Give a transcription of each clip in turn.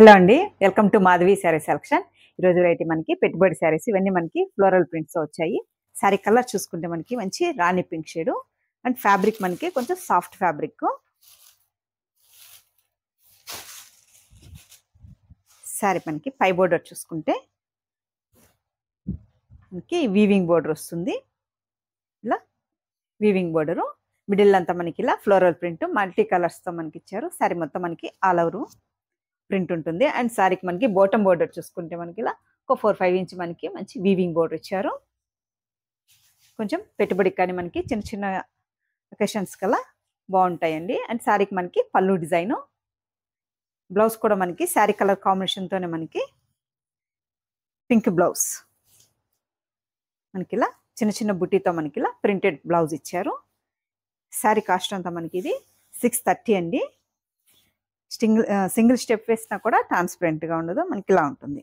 Hello అండి, welcome to Madhavi sari selection. ఈరోజు variety మనకి పెట్టుబడి శారీస్, ఇవన్నీ మనకి ఫ్లోరల్ ప్రింట్స్ వచ్చాయి. శారీ కలర్ చూసుకుంటే మనకి మంచి రాణి పింక్ షేడ్ అండ్ ఫ్యాబ్రిక్ మనకి కొంచెం సాఫ్ట్ ఫ్యాబ్రిక్. శారీ మనకి పై బోర్డర్ చూసుకుంటే మనకి వీవింగ్ బోర్డర్ వస్తుంది. ఇలా వీవింగ్ బోర్డరు మిడిల్ అంతా మనకి ఇలా ఫ్లోరల్ ప్రింట్ మల్టీ కలర్స్తో మనకి ఇచ్చారు. శారీ మొత్తం మనకి ఆల్ ఓవర్ ప్రింట్ ఉంటుంది. అండ్ శారీకి మనకి బాటమ్ బోర్డర్ చూసుకుంటే మనకి ఇలా ఒక 4-5 ఇంచ్ మనకి మంచి వీవింగ్ బోర్డర్ ఇచ్చారు. కొంచెం పెట్టుబడికి కానీ మనకి చిన్న చిన్న అకేషన్స్ కల్లా బాగుంటాయండి. అండ్ శారీకి మనకి పళ్ళు డిజైను, బ్లౌజ్ కూడా మనకి శారీ కలర్ కాంబినేషన్తోనే మనకి పింక్ బ్లౌజ్ మనకి ఇలా చిన్న చిన్న బుట్టీతో మనకి ఇలా ప్రింటెడ్ బ్లౌజ్ ఇచ్చారు. శారీ కాస్ట్ అంతా మనకి ఇది 630 అండి. సింగిల్ స్టెప్ వేసినా కూడా ట్రాన్స్పరెంట్గా ఉండదు, మనకి ఇలా ఉంటుంది.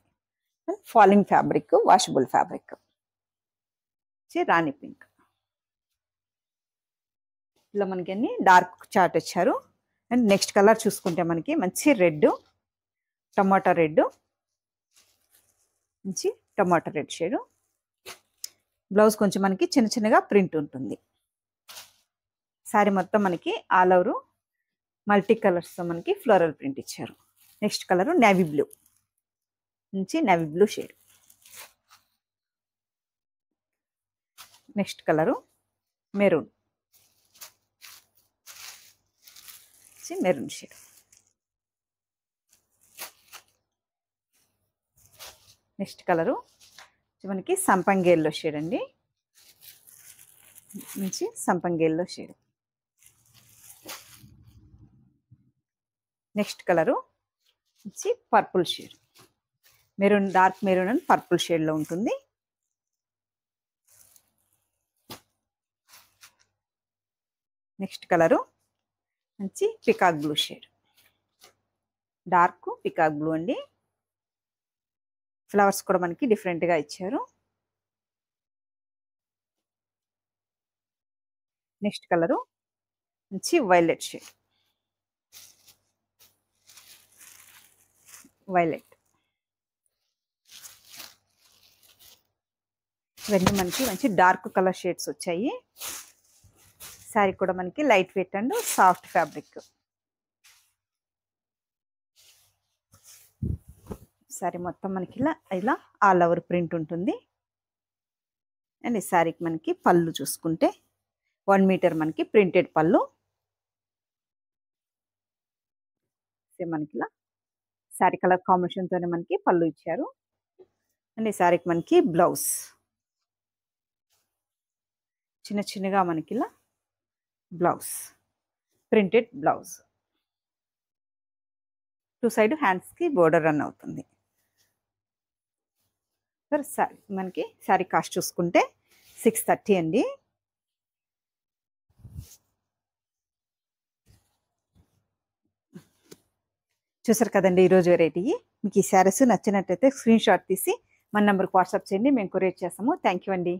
ఫాలింగ్ ఫ్యాబ్రిక్, వాషబుల్ ఫ్యాబ్రిక్, రాణి పింక్. ఇలా మనకి అన్ని డార్క్ చార్ట్ ఇచ్చారు. అండ్ నెక్స్ట్ కలర్ చూసుకుంటే మనకి మంచి రెడ్, టమాటా రెడ్, మంచి టమాటా రెడ్ షేడు. బ్లౌజ్ కొంచెం మనకి చిన్న చిన్నగా ప్రింట్ ఉంటుంది. శారీ మొత్తం మనకి ఆల్ ఓవర్ మల్టీ కలర్స్తో మనకి ఫ్లోరల్ ప్రింట్ ఇచ్చారు. నెక్స్ట్ కలరు నేవీ బ్లూ, నుంచి navy blue shade. Next colour maroon, maroon shade. Next colour మనకి సంపంగి ఎల్లో షేడ్ అండి, మంచి సంపంగి ఎల్లో షేడ్. నెక్స్ట్ కలరు వచ్చి purple shade, maroon, dark maroon and purple షేడ్లో ఉంటుంది. నెక్స్ట్ కలరు మంచి peacock blue shade, dark peacock blue అండి. ఫ్లవర్స్ కూడా మనకి డిఫరెంట్గా ఇచ్చారు. నెక్స్ట్ కలరు మంచి వైలెట్ షేడ్, వైలెట్. ఇవన్నీ మనకి మంచి డార్క్ కలర్ షేడ్స్ వచ్చాయి. శారీ కూడా మనకి light weight and soft fabric. Sari మొత్తం మనకి ఇలా ఆల్ ఓవర్ ప్రింట్ ఉంటుంది. అండ్ ఈ శారీకి మనకి పళ్ళు చూసుకుంటే 1 మీటర్ మనకి ప్రింటెడ్ పళ్ళు. మనకి ఇలా శారీ కలర్ కాంబినేషన్తోనే మనకి పళ్ళు ఇచ్చారు. అండ్ ఈ శారీకి మనకి బ్లౌజ్ చిన్న చిన్నగా మనకి ఇలా బ్లౌజ్, ప్రింటెడ్ బ్లౌజ్. 2 సైడ్ హ్యాండ్స్కి బోర్డర్ రన్ అవుతుంది. సరే, శారీ మనకి శారీ కాస్ట్ చూసుకుంటే 630 అండి. చూసారు కదండి ఈరోజు వెరైటీ. మీకు ఈ శారీస్ నచ్చినట్టయితే స్క్రీన్ షాట్ తీసి మన నెంబర్కి వాట్సాప్ చేయండి, మేము కొరియర్ చేస్తాము. థ్యాంక్ యూ అండి.